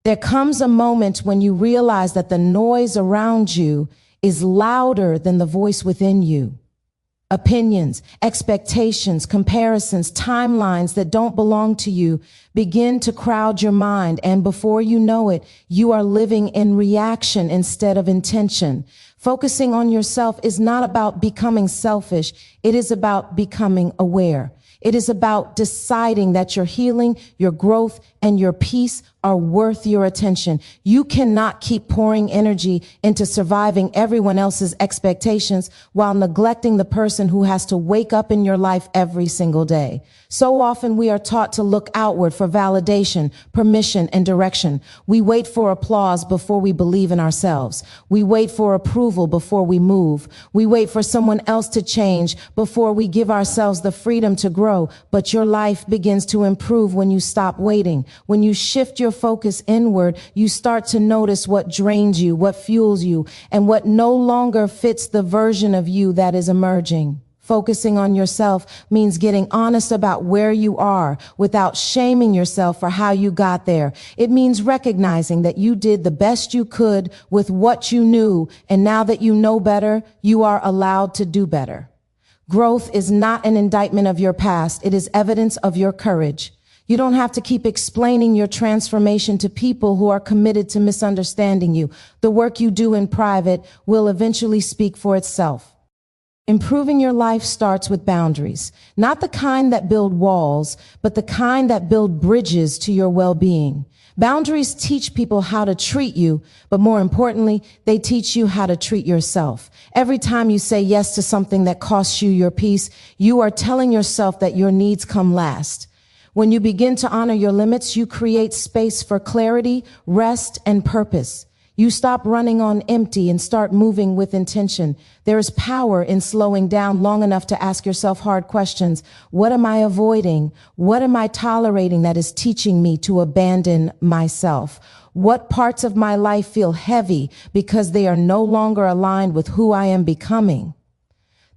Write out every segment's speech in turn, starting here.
There comes a moment when you realize that the noise around you is louder than the voice within you. Opinions, expectations, comparisons, timelines that don't belong to you begin to crowd your mind, and before you know it, you are living in reaction instead of intention. Focusing on yourself is not about becoming selfish. It is about becoming aware. It is about deciding that your healing, your growth, and your peace are worth your attention. You cannot keep pouring energy into surviving everyone else's expectations while neglecting the person who has to wake up in your life every single day. So often we are taught to look outward for validation, permission, and direction. We wait for applause before we believe in ourselves. We wait for approval before we move. We wait for someone else to change before we give ourselves the freedom to grow. But your life begins to improve when you stop waiting. When you shift your focus inward, you start to notice what drains you, what fuels you, and what no longer fits the version of you that is emerging. Focusing on yourself means getting honest about where you are without shaming yourself for how you got there. It means recognizing that you did the best you could with what you knew, and now that you know better, you are allowed to do better. Growth is not an indictment of your past. It is evidence of your courage. You don't have to keep explaining your transformation to people who are committed to misunderstanding you. The work you do in private will eventually speak for itself. Improving your life starts with boundaries, not the kind that build walls, but the kind that build bridges to your well-being. Boundaries teach people how to treat you, but more importantly, they teach you how to treat yourself. Every time you say yes to something that costs you your peace, you are telling yourself that your needs come last. When you begin to honor your limits, you create space for clarity, rest, and purpose. You stop running on empty and start moving with intention. There is power in slowing down long enough to ask yourself hard questions. What am I avoiding? What am I tolerating that is teaching me to abandon myself? What parts of my life feel heavy because they are no longer aligned with who I am becoming?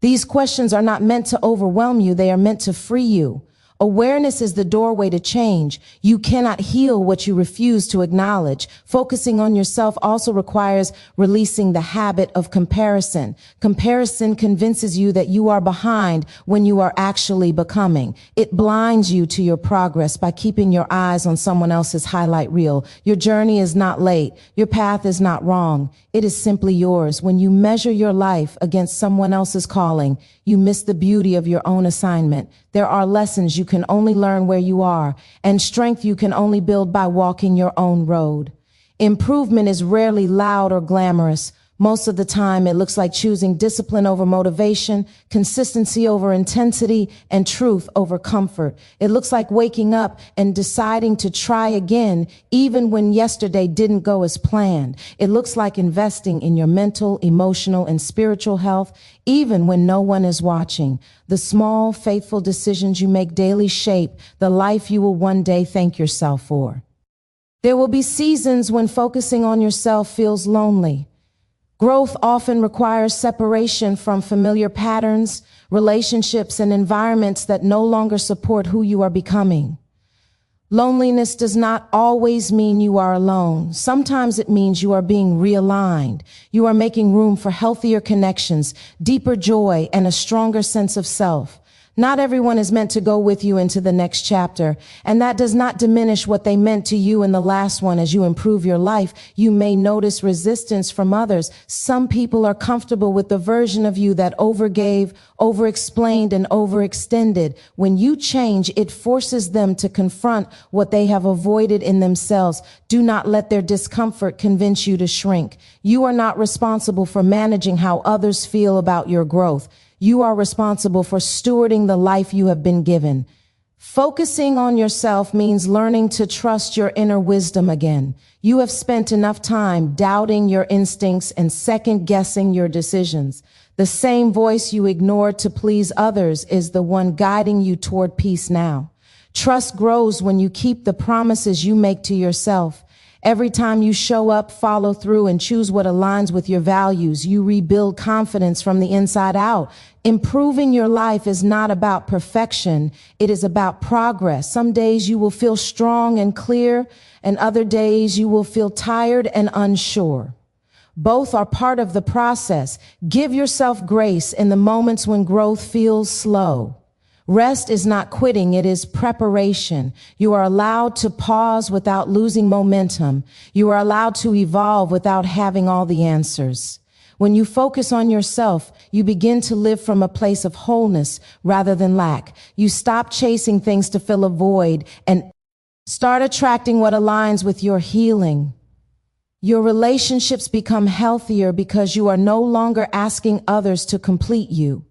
These questions are not meant to overwhelm you. They are meant to free you. Awareness is the doorway to change. You cannot heal what you refuse to acknowledge. Focusing on yourself also requires releasing the habit of comparison. Comparison convinces you that you are behind when you are actually becoming. It blinds you to your progress by keeping your eyes on someone else's highlight reel. Your journey is not late. Your path is not wrong. It is simply yours. When you measure your life against someone else's calling, you miss the beauty of your own assignment. There are lessons you can only learn where you are, and strength you can only build by walking your own road. Improvement is rarely loud or glamorous. Most of the time, it looks like choosing discipline over motivation, consistency over intensity, and truth over comfort. It looks like waking up and deciding to try again, even when yesterday didn't go as planned. It looks like investing in your mental, emotional, and spiritual health, even when no one is watching. The small, faithful decisions you make daily shape the life you will one day thank yourself for. There will be seasons when focusing on yourself feels lonely. Growth often requires separation from familiar patterns, relationships, and environments that no longer support who you are becoming. Loneliness does not always mean you are alone. Sometimes it means you are being realigned. You are making room for healthier connections, deeper joy, and a stronger sense of self. Not everyone is meant to go with you into the next chapter, and that does not diminish what they meant to you in the last one. As you improve your life, you may notice resistance from others. Some people are comfortable with the version of you that overgave, overexplained, and overextended. When you change, it forces them to confront what they have avoided in themselves. Do not let their discomfort convince you to shrink. You are not responsible for managing how others feel about your growth. You are responsible for stewarding the life you have been given. Focusing on yourself means learning to trust your inner wisdom again. You have spent enough time doubting your instincts and second-guessing your decisions. The same voice you ignored to please others is the one guiding you toward peace now. Trust grows when you keep the promises you make to yourself. Every time you show up, follow through, and choose what aligns with your values, you rebuild confidence from the inside out. Improving your life is not about perfection. It is about progress. Some days you will feel strong and clear, and other days you will feel tired and unsure. Both are part of the process. Give yourself grace in the moments when growth feels slow. Rest is not quitting, it is preparation. You are allowed to pause without losing momentum. You are allowed to evolve without having all the answers. When you focus on yourself, you begin to live from a place of wholeness rather than lack. You stop chasing things to fill a void and start attracting what aligns with your healing. Your relationships become healthier because you are no longer asking others to complete you.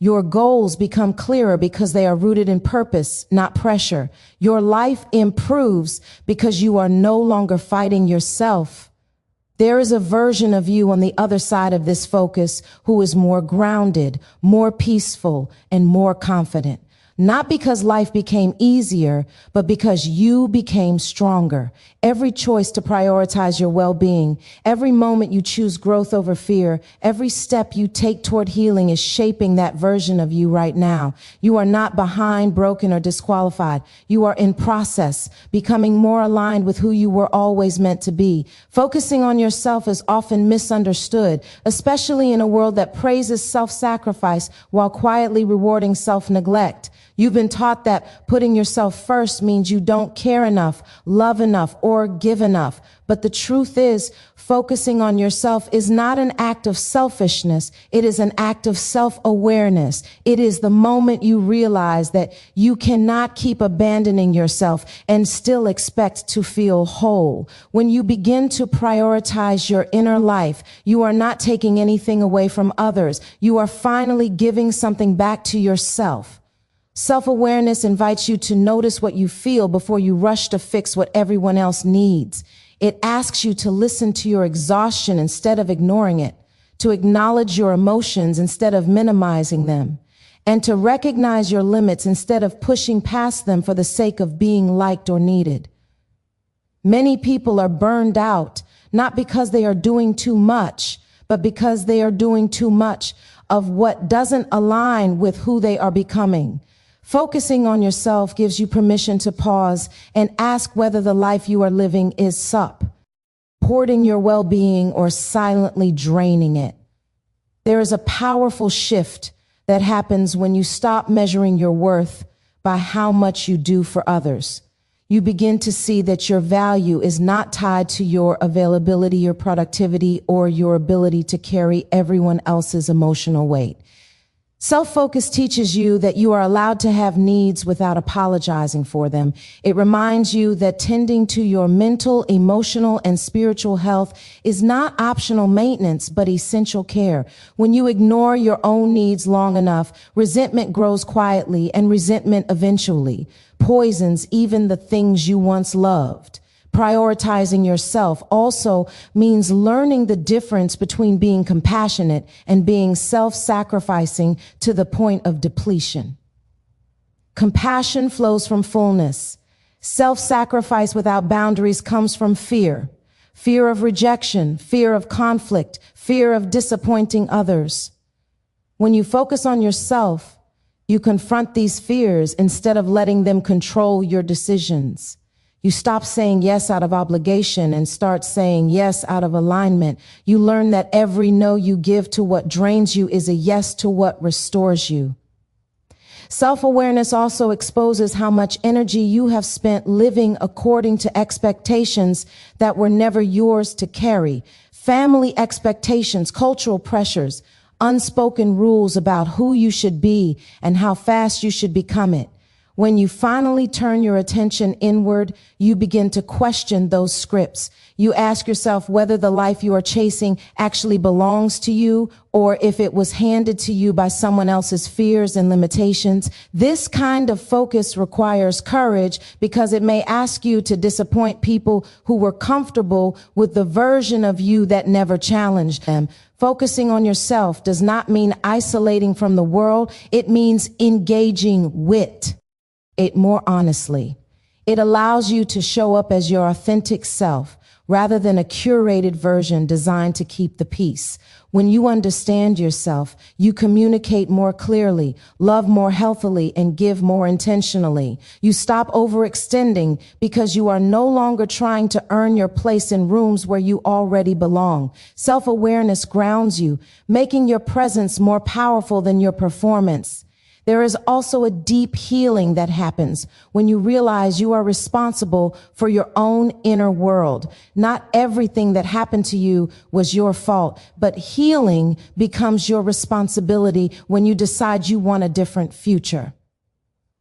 Your goals become clearer because they are rooted in purpose, not pressure. Your life improves because you are no longer fighting yourself. There is a version of you on the other side of this focus who is more grounded, more peaceful, and more confident. Not because life became easier, but because you became stronger. Every choice to prioritize your well-being, every moment you choose growth over fear, every step you take toward healing is shaping that version of you right now. You are not behind, broken, or disqualified. You are in process, becoming more aligned with who you were always meant to be. Focusing on yourself is often misunderstood, especially in a world that praises self-sacrifice while quietly rewarding self-neglect. You've been taught that putting yourself first means you don't care enough, love enough, or give enough. But the truth is, focusing on yourself is not an act of selfishness. It is an act of self-awareness. It is the moment you realize that you cannot keep abandoning yourself and still expect to feel whole. When you begin to prioritize your inner life, you are not taking anything away from others. You are finally giving something back to yourself. Self-awareness invites you to notice what you feel before you rush to fix what everyone else needs. It asks you to listen to your exhaustion instead of ignoring it, to acknowledge your emotions instead of minimizing them, and to recognize your limits instead of pushing past them for the sake of being liked or needed. Many people are burned out, not because they are doing too much, but because they are doing too much of what doesn't align with who they are becoming. Focusing on yourself gives you permission to pause and ask whether the life you are living is supporting your well-being or silently draining it. There is a powerful shift that happens when you stop measuring your worth by how much you do for others. You begin to see that your value is not tied to your availability, your productivity, or your ability to carry everyone else's emotional weight. Self-focus teaches you that you are allowed to have needs without apologizing for them. It reminds you that tending to your mental, emotional, and spiritual health is not optional maintenance, but essential care. When you ignore your own needs long enough, resentment grows quietly, and resentment eventually poisons even the things you once loved. Prioritizing yourself also means learning the difference between being compassionate and being self-sacrificing to the point of depletion. Compassion flows from fullness. Self-sacrifice without boundaries comes from fear. Fear of rejection, fear of conflict, fear of disappointing others. When you focus on yourself, you confront these fears instead of letting them control your decisions. You stop saying yes out of obligation and start saying yes out of alignment. You learn that every no you give to what drains you is a yes to what restores you. Self-awareness also exposes how much energy you have spent living according to expectations that were never yours to carry. Family expectations, cultural pressures, unspoken rules about who you should be and how fast you should become it. When you finally turn your attention inward, you begin to question those scripts. You ask yourself whether the life you are chasing actually belongs to you or if it was handed to you by someone else's fears and limitations. This kind of focus requires courage because it may ask you to disappoint people who were comfortable with the version of you that never challenged them. Focusing on yourself does not mean isolating from the world. It means engaging with it more honestly. It allows you to show up as your authentic self rather than a curated version designed to keep the peace. When you understand yourself, you communicate more clearly, love more healthily, and give more intentionally. You stop overextending because you are no longer trying to earn your place in rooms where you already belong. Self-awareness grounds you, making your presence more powerful than your performance. There is also a deep healing that happens when you realize you are responsible for your own inner world. Not everything that happened to you was your fault, but healing becomes your responsibility when you decide you want a different future.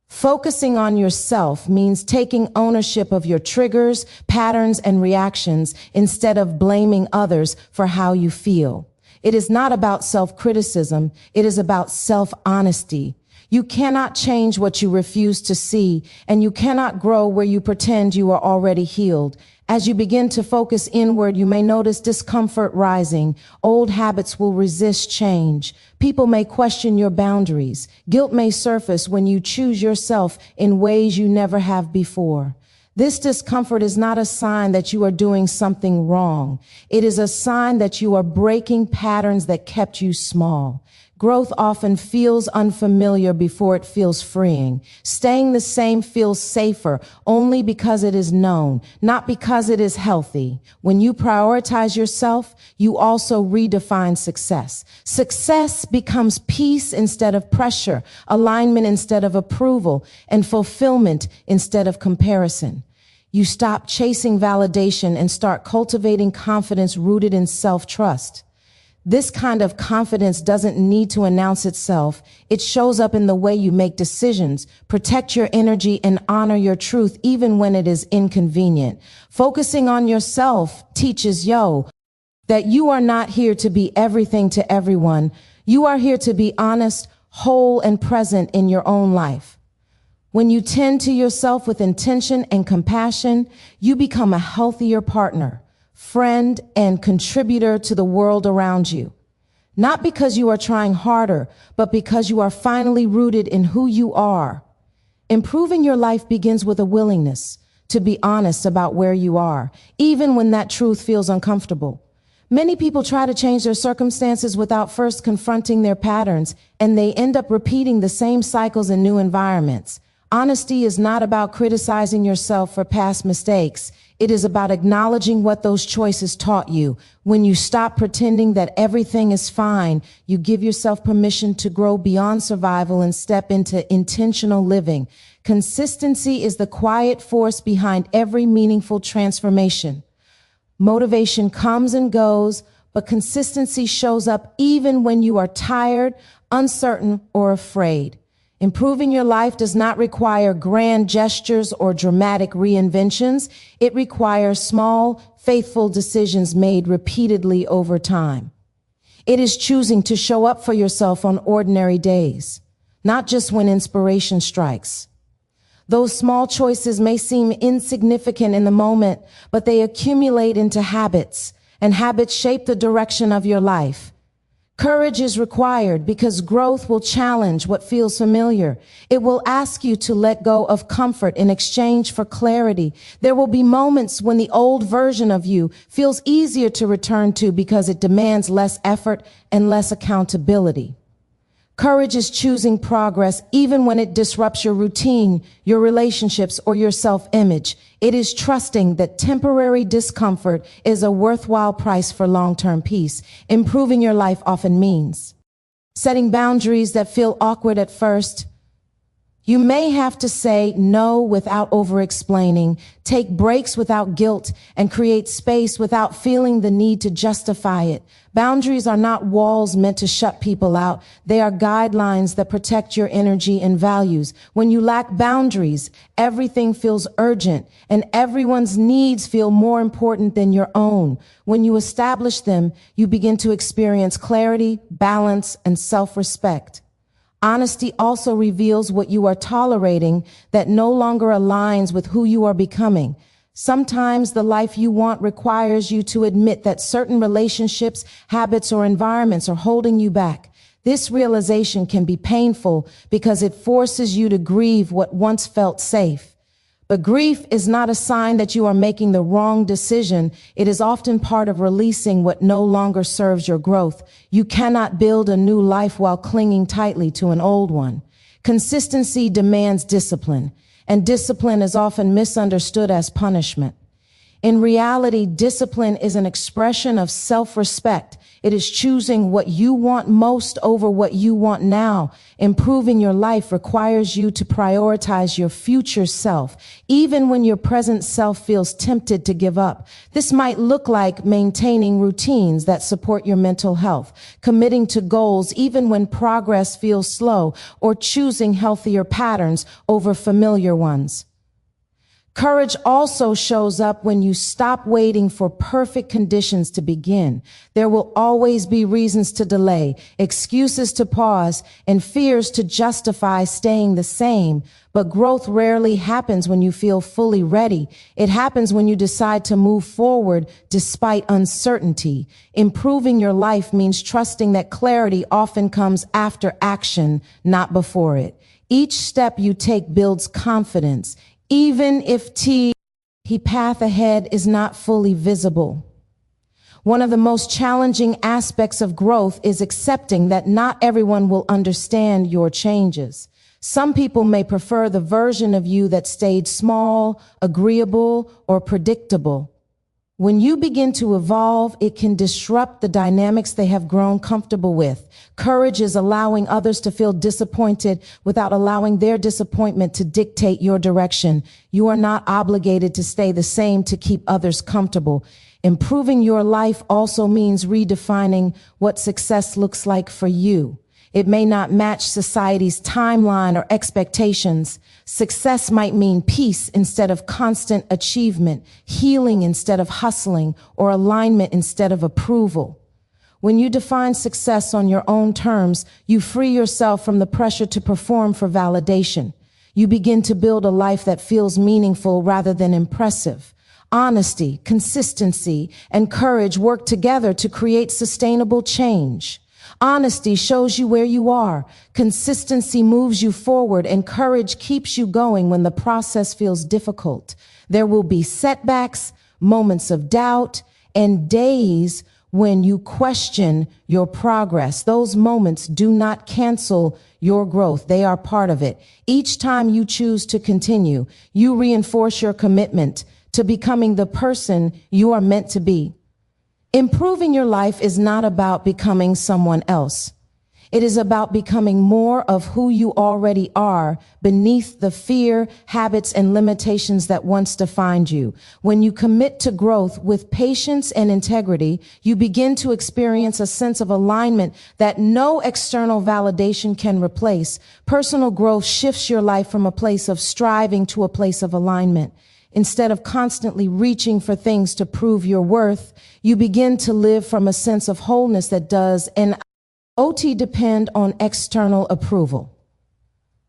Focusing on yourself means taking ownership of your triggers, patterns, and reactions instead of blaming others for how you feel. It is not about self-criticism. It is about self-honesty. You cannot change what you refuse to see, and you cannot grow where you pretend you are already healed. As you begin to focus inward, you may notice discomfort rising. Old habits will resist change. People may question your boundaries. Guilt may surface when you choose yourself in ways you never have before. This discomfort is not a sign that you are doing something wrong. It is a sign that you are breaking patterns that kept you small. Growth often feels unfamiliar before it feels freeing. Staying the same feels safer only because it is known, not because it is healthy. When you prioritize yourself, you also redefine success. Success becomes peace instead of pressure, alignment instead of approval, and fulfillment instead of comparison. You stop chasing validation and start cultivating confidence rooted in self-trust. This kind of confidence doesn't need to announce itself. It shows up in the way you make decisions, protect your energy, and honor your truth even when it is inconvenient. Focusing on yourself teaches that you are not here to be everything to everyone. You are here to be honest, whole, and present in your own life. When you tend to yourself with intention and compassion, you become a healthier partner, friend, and contributor to the world around you. Not because you are trying harder, but because you are finally rooted in who you are. Improving your life begins with a willingness to be honest about where you are, even when that truth feels uncomfortable. Many people try to change their circumstances without first confronting their patterns, and they end up repeating the same cycles in new environments. Honesty is not about criticizing yourself for past mistakes. It is about acknowledging what those choices taught you. When you stop pretending that everything is fine, you give yourself permission to grow beyond survival and step into intentional living. Consistency is the quiet force behind every meaningful transformation. Motivation comes and goes, but consistency shows up even when you are tired, uncertain, or afraid. Improving your life does not require grand gestures or dramatic reinventions. It requires small, faithful decisions made repeatedly over time. It is choosing to show up for yourself on ordinary days, not just when inspiration strikes. Those small choices may seem insignificant in the moment, but they accumulate into habits, and habits shape the direction of your life. Courage is required because growth will challenge what feels familiar. It will ask you to let go of comfort in exchange for clarity. There will be moments when the old version of you feels easier to return to because it demands less effort and less accountability. Courage is choosing progress even when it disrupts your routine, your relationships, or your self-image. It is trusting that temporary discomfort is a worthwhile price for long-term peace. Improving your life often means setting boundaries that feel awkward at first. You may have to say no without over-explaining, take breaks without guilt, and create space without feeling the need to justify it. Boundaries are not walls meant to shut people out. They are guidelines that protect your energy and values. When you lack boundaries, everything feels urgent, and everyone's needs feel more important than your own. When you establish them, you begin to experience clarity, balance, and self-respect. Honesty also reveals what you are tolerating that no longer aligns with who you are becoming. Sometimes the life you want requires you to admit that certain relationships, habits, or environments are holding you back. This realization can be painful because it forces you to grieve what once felt safe. But grief is not a sign that you are making the wrong decision. It is often part of releasing what no longer serves your growth. You cannot build a new life while clinging tightly to an old one. Consistency demands discipline, and discipline is often misunderstood as punishment. In reality, discipline is an expression of self-respect. It is choosing what you want most over what you want now. Improving your life requires you to prioritize your future self, even when your present self feels tempted to give up. This might look like maintaining routines that support your mental health, committing to goals even when progress feels slow, or choosing healthier patterns over familiar ones. Courage also shows up when you stop waiting for perfect conditions to begin. There will always be reasons to delay, excuses to pause, and fears to justify staying the same. But growth rarely happens when you feel fully ready. It happens when you decide to move forward despite uncertainty. Improving your life means trusting that clarity often comes after action, not before it. Each step you take builds confidence, even if the path ahead is not fully visible. One of the most challenging aspects of growth is accepting that not everyone will understand your changes. Some people may prefer the version of you that stayed small, agreeable, or predictable. When you begin to evolve, it can disrupt the dynamics they have grown comfortable with. Courage is allowing others to feel disappointed without allowing their disappointment to dictate your direction. You are not obligated to stay the same to keep others comfortable. Improving your life also means redefining what success looks like for you. It may not match society's timeline or expectations. Success might mean peace instead of constant achievement, healing instead of hustling, or alignment instead of approval. When you define success on your own terms, you free yourself from the pressure to perform for validation. You begin to build a life that feels meaningful rather than impressive. Honesty, consistency, and courage work together to create sustainable change. Honesty shows you where you are. Consistency moves you forward, and courage keeps you going when the process feels difficult. There will be setbacks, moments of doubt, and days when you question your progress. Those moments do not cancel your growth. They are part of it. Each time you choose to continue, you reinforce your commitment to becoming the person you are meant to be. Improving your life is not about becoming someone else. It is about becoming more of who you already are beneath the fear, habits, and limitations that once defined you. When you commit to growth with patience and integrity, you begin to experience a sense of alignment that no external validation can replace. Personal growth shifts your life from a place of striving to a place of alignment. Instead of constantly reaching for things to prove your worth, you begin to live from a sense of wholeness that does not depend on external approval.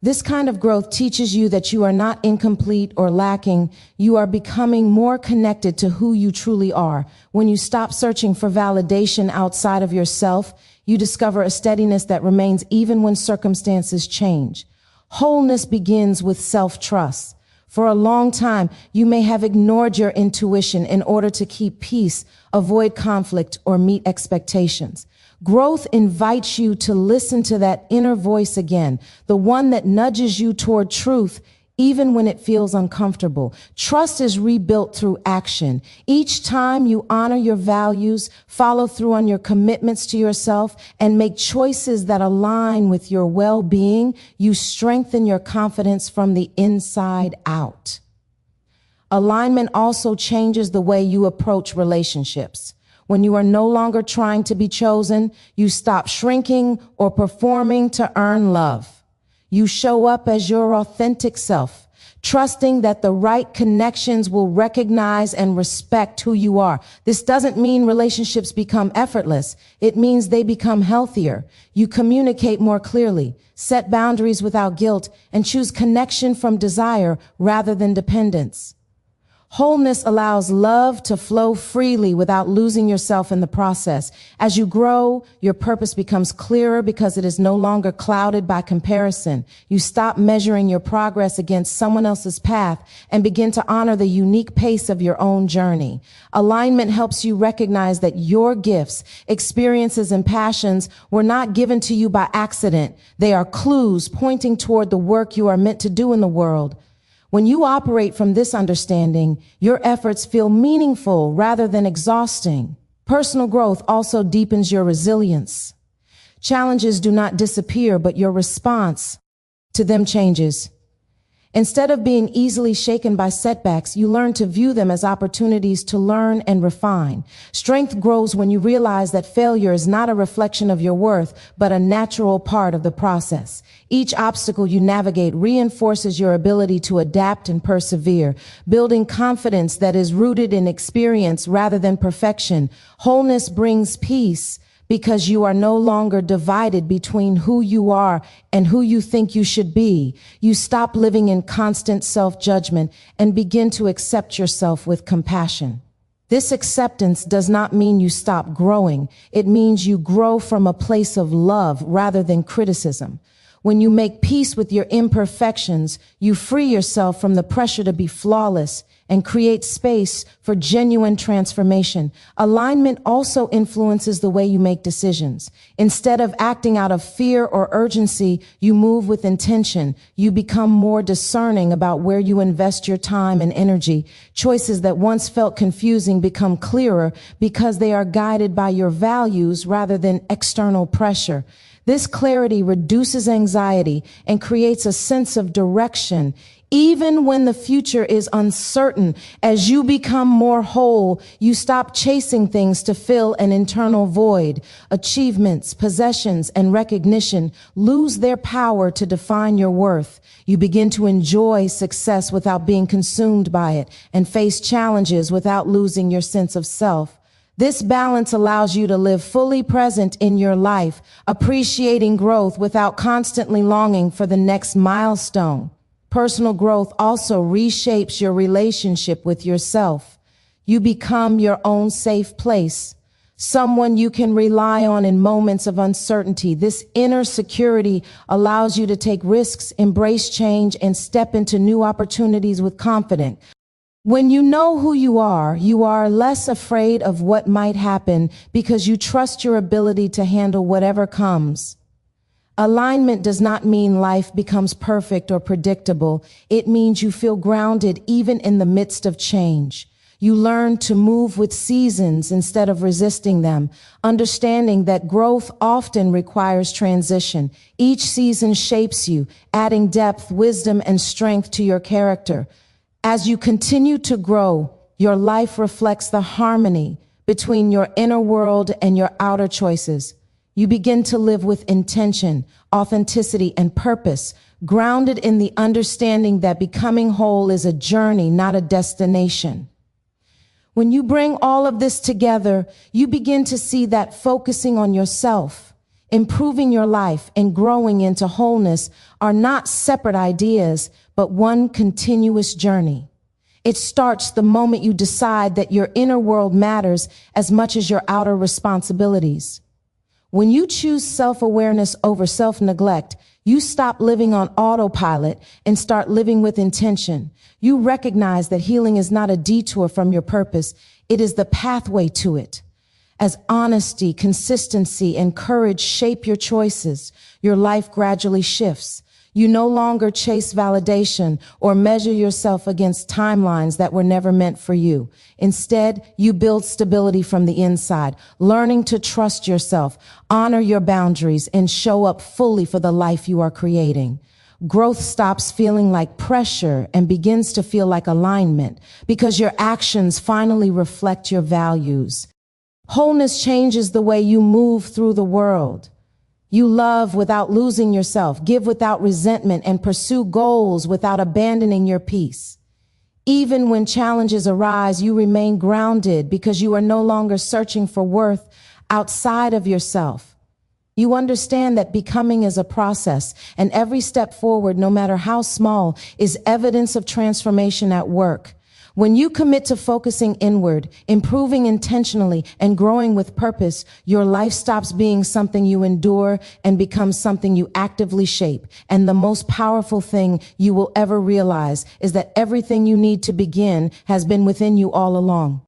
This kind of growth teaches you that you are not incomplete or lacking. You are becoming more connected to who you truly are. When you stop searching for validation outside of yourself, you discover a steadiness that remains even when circumstances change. Wholeness begins with self-trust. For a long time, you may have ignored your intuition in order to keep peace, avoid conflict, or meet expectations. Growth invites you to listen to that inner voice again, the one that nudges you toward truth, even when it feels uncomfortable. Trust is rebuilt through action. Each time you honor your values, follow through on your commitments to yourself, and make choices that align with your well-being, you strengthen your confidence from the inside out. Alignment also changes the way you approach relationships. When you are no longer trying to be chosen, you stop shrinking or performing to earn love. You show up as your authentic self, trusting that the right connections will recognize and respect who you are. This doesn't mean relationships become effortless. It means they become healthier. You communicate more clearly, set boundaries without guilt, and choose connection from desire rather than dependence. Wholeness allows love to flow freely without losing yourself in the process. As you grow, your purpose becomes clearer because it is no longer clouded by comparison. You stop measuring your progress against someone else's path and begin to honor the unique pace of your own journey. Alignment helps you recognize that your gifts, experiences, and passions were not given to you by accident. They are clues pointing toward the work you are meant to do in the world. When you operate from this understanding, your efforts feel meaningful rather than exhausting. Personal growth also deepens your resilience. Challenges do not disappear, but your response to them changes. Instead of being easily shaken by setbacks, you learn to view them as opportunities to learn and refine. Strength grows when you realize that failure is not a reflection of your worth, but a natural part of the process. Each obstacle you navigate reinforces your ability to adapt and persevere, building confidence that is rooted in experience rather than perfection. Wholeness brings peace, because you are no longer divided between who you are and who you think you should be. You stop living in constant self-judgment and begin to accept yourself with compassion. This acceptance does not mean you stop growing. It means you grow from a place of love rather than criticism. When you make peace with your imperfections, you free yourself from the pressure to be flawless and create space for genuine transformation. Alignment also influences the way you make decisions. Instead of acting out of fear or urgency, you move with intention. You become more discerning about where you invest your time and energy. Choices that once felt confusing become clearer because they are guided by your values rather than external pressure. This clarity reduces anxiety and creates a sense of direction. Even when the future is uncertain, as you become more whole, you stop chasing things to fill an internal void. Achievements, possessions, and recognition lose their power to define your worth. You begin to enjoy success without being consumed by it and face challenges without losing your sense of self. This balance allows you to live fully present in your life, appreciating growth without constantly longing for the next milestone. Personal growth also reshapes your relationship with yourself. You become your own safe place, someone you can rely on in moments of uncertainty. This inner security allows you to take risks, embrace change, and step into new opportunities with confidence. When you know who you are less afraid of what might happen because you trust your ability to handle whatever comes. Alignment does not mean life becomes perfect or predictable. It means you feel grounded even in the midst of change. You learn to move with seasons instead of resisting them, understanding that growth often requires transition. Each season shapes you, adding depth, wisdom, and strength to your character. As you continue to grow, your life reflects the harmony between your inner world and your outer choices. You begin to live with intention, authenticity, and purpose, grounded in the understanding that becoming whole is a journey, not a destination. When you bring all of this together, you begin to see that focusing on yourself, improving your life, and growing into wholeness are not separate ideas, but one continuous journey. It starts the moment you decide that your inner world matters as much as your outer responsibilities. When you choose self-awareness over self-neglect, you stop living on autopilot and start living with intention. You recognize that healing is not a detour from your purpose. It is the pathway to it. As honesty, consistency, and courage shape your choices, your life gradually shifts. You no longer chase validation or measure yourself against timelines that were never meant for you. Instead, you build stability from the inside, learning to trust yourself, honor your boundaries, and show up fully for the life you are creating. Growth stops feeling like pressure and begins to feel like alignment because your actions finally reflect your values. Wholeness changes the way you move through the world. You love without losing yourself, give without resentment, and pursue goals without abandoning your peace. Even when challenges arise, you remain grounded because you are no longer searching for worth outside of yourself. You understand that becoming is a process, and every step forward, no matter how small, is evidence of transformation at work. When you commit to focusing inward, improving intentionally, and growing with purpose, your life stops being something you endure and becomes something you actively shape. And the most powerful thing you will ever realize is that everything you need to begin has been within you all along.